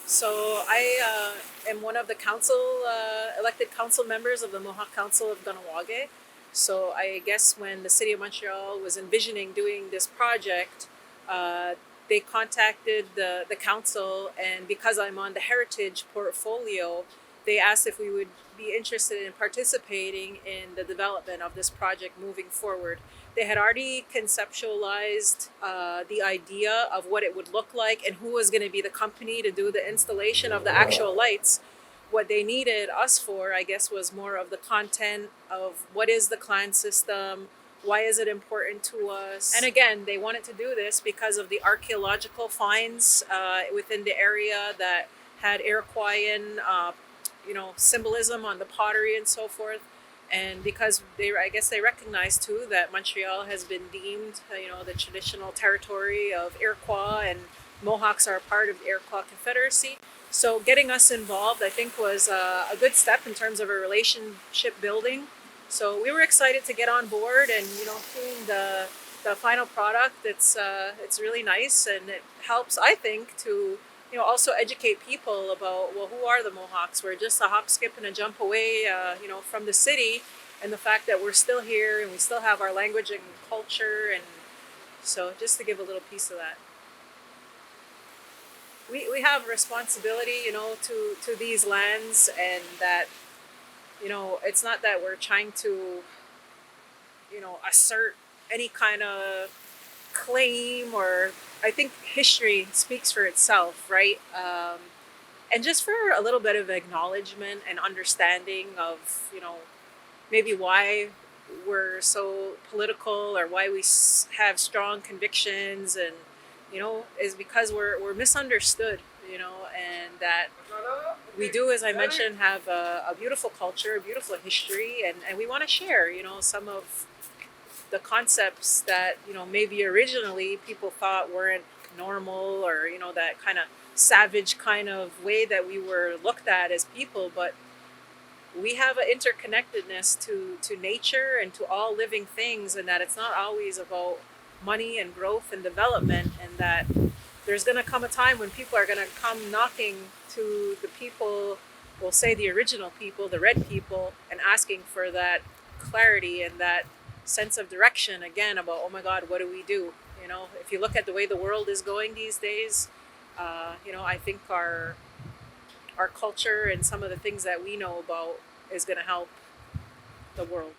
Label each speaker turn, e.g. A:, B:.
A: So I am one of the elected council members of the Mohawk Council of Kahnawake. So I guess when the City of Montreal was envisioning doing this project, they contacted the council, and because I'm on the heritage portfolio, they asked if we would be interested in participating in the development of this project moving forward. They had already conceptualized the idea of what it would look like and who was going to be the company to do the installation of the actual lights. What they needed us for, I guess, was more of the content of what is the clan system, why is it important to us. And again, they wanted to do this because of the archaeological finds within the area that had Iroquoian symbolism on the pottery and so forth. And because I guess they recognize too that Montreal has been deemed, the traditional territory of Iroquois, and Mohawks are a part of the Iroquois Confederacy. So getting us involved, I think, was a good step in terms of a relationship building. So we were excited to get on board, and seeing the final product, it's really nice, and it helps, I think, to also educate people about, well, who are the Mohawks? We're just a hop, skip, and a jump away, from the city, and the fact that we're still here and we still have our language and culture, and so just to give a little piece of that. We have a responsibility, to these lands, and that, it's not that we're trying to, assert any kind of claim, or I think history speaks for itself, right? And just for a little bit of acknowledgement and understanding of, maybe why we're so political, or why we have strong convictions, and, is because we're misunderstood, and that we do, as I mentioned, have a beautiful culture, a beautiful history, and we want to share, some of the concepts that maybe originally people thought weren't normal, or that kind of savage kind of way that we were looked at as people. But we have an interconnectedness to nature and to all living things, and that it's not always about money and growth and development, and that there's going to come a time when people are going to come knocking to the people, we'll say the original people, the red people, and asking for that clarity and that sense of direction again about, oh my God, what do we do? If you look at the way the world is going these days, I think our culture and some of the things that we know about is going to help the world.